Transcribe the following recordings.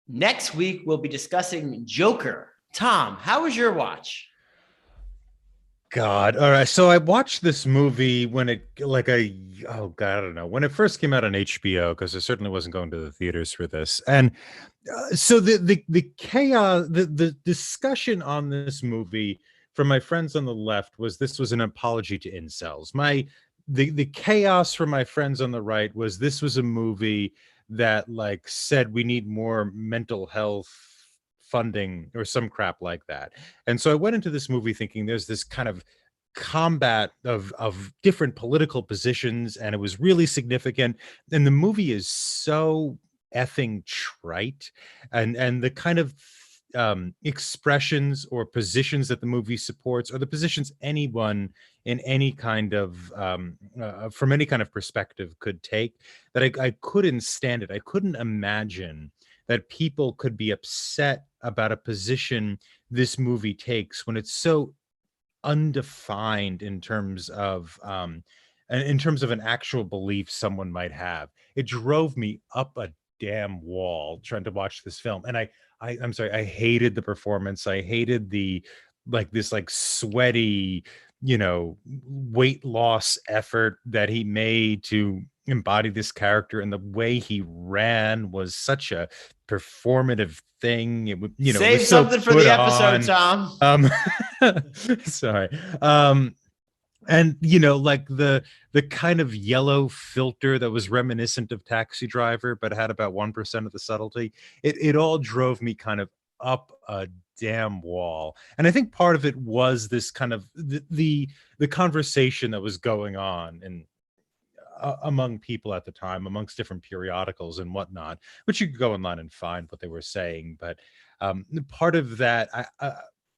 Next week, we'll be discussing Joker. Tom, how was your watch? God. All right. So I watched this movie when oh God, I don't know, when it first came out on HBO, because I certainly wasn't going to the theaters for this. And so the chaos, the discussion on this movie from my friends on the left was this was an apology to incels. The chaos from my friends on the right was this was a movie that like said we need more mental health funding or some crap like that. And so I went into this movie thinking there's this kind of combat of different political positions, and it was really significant. And the movie is so effing trite, and the kind of expressions or positions that the movie supports, or the positions anyone in any kind of from any kind of perspective could take, that I couldn't stand it. I couldn't imagine that people could be upset about a position this movie takes when it's so undefined in terms of an actual belief someone might have. It drove me up a damn wall trying to watch this film. And I'm sorry, I hated the performance. I hated the this like sweaty, weight loss effort that he made to embody this character, and the way he ran was such a performative thing. It Save was so something for put the episode, on. Tom. um Sorry. And like the kind of yellow filter that was reminiscent of Taxi Driver but had about 1% of the subtlety, it all drove me kind of up a damn wall. And I think part of it was this kind of the conversation that was going on and among people at the time, amongst different periodicals and whatnot, which you could go online and find what they were saying. But part of that,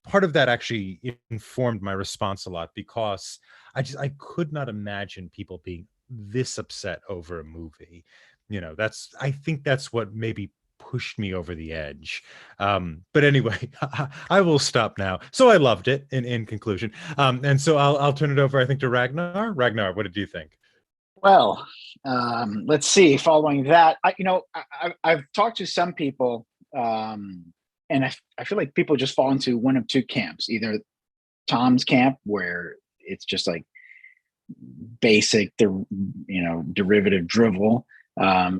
part of that actually informed my response a lot, because I could not imagine people being this upset over a movie. I think that's what maybe pushed me over the edge. But anyway, I will stop now. So I loved it in conclusion. And so I'll turn it over, I think, to Ragnar. Ragnar, what did you think? Well, let's see. Following that, I've talked to some people, and I feel like people just fall into one of two camps: either Tom's camp, where it's just like basic, derivative drivel,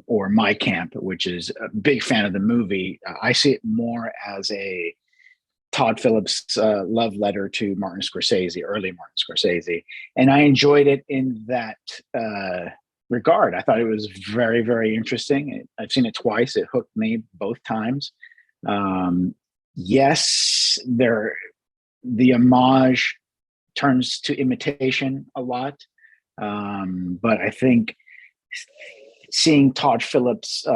or my camp, which is a big fan of the movie. I see it more as a Todd Phillips' love letter to Martin Scorsese, early Martin Scorsese, and I enjoyed it in that regard. I thought it was very, very interesting. I've seen it twice. It hooked me both times. Yes, the homage turns to imitation a lot, but I think seeing Todd Phillips'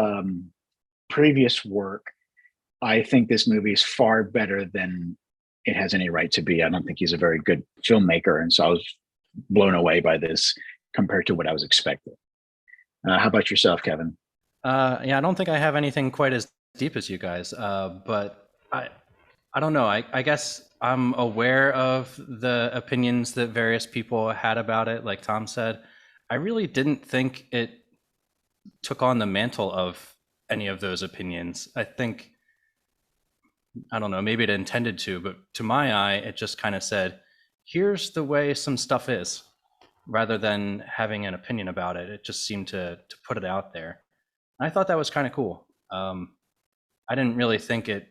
previous work, I think this movie is far better than it has any right to be. I don't think he's a very good filmmaker, and so I was blown away by this compared to what I was expecting. How about yourself, Kevin? Yeah, I don't think I have anything quite as deep as you guys, but I don't know. I guess I'm aware of the opinions that various people had about it. Like Tom said, I really didn't think it took on the mantle of any of those opinions. I don't know, maybe it intended to, but to my eye, it just kind of said, here's the way some stuff is, rather than having an opinion about it. It just seemed to put it out there. And I thought that was kind of cool. I didn't really think it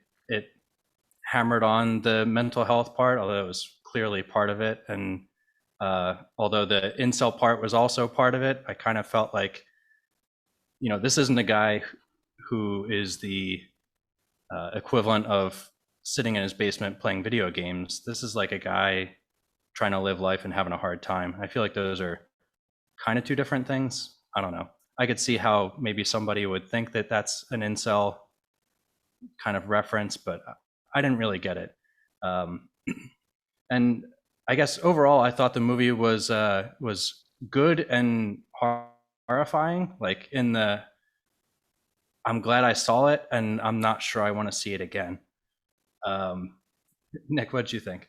hammered on the mental health part, although it was clearly part of it. And although the incel part was also part of it, I kind of felt like, this isn't a guy who is the equivalent of sitting in his basement playing video games. This is like a guy trying to live life and having a hard time. I feel like those are kind of two different things. I don't know. I could see how maybe somebody would think that that's an incel kind of reference, but I didn't really get it. And I guess overall, I thought the movie was good and horrifying. Like I'm glad I saw it, and I'm not sure I want to see it again. Nick, what'd you think?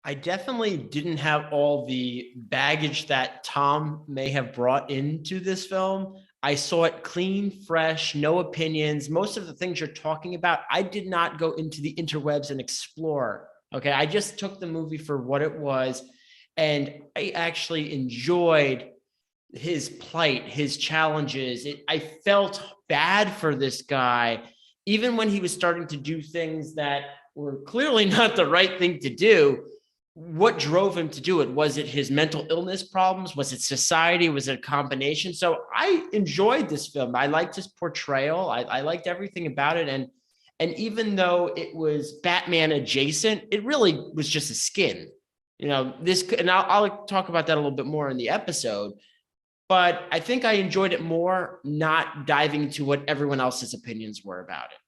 I definitely didn't have all the baggage that Tom may have brought into this film. I saw it clean, fresh, no opinions. Most of the things you're talking about, I did not go into the interwebs and explore. Okay. I just took the movie for what it was. And I actually enjoyed his plight, his challenges. I felt bad for this guy, even when he was starting to do things that were clearly not the right thing to do. What drove him to do it? Was it his mental illness problems? Was it society? Was it a combination? So I enjoyed this film. I liked his portrayal. I liked everything about it. And even though it was Batman adjacent, it really was just a skin. And I'll talk about that a little bit more in the episode. But I think I enjoyed it more not diving into what everyone else's opinions were about it.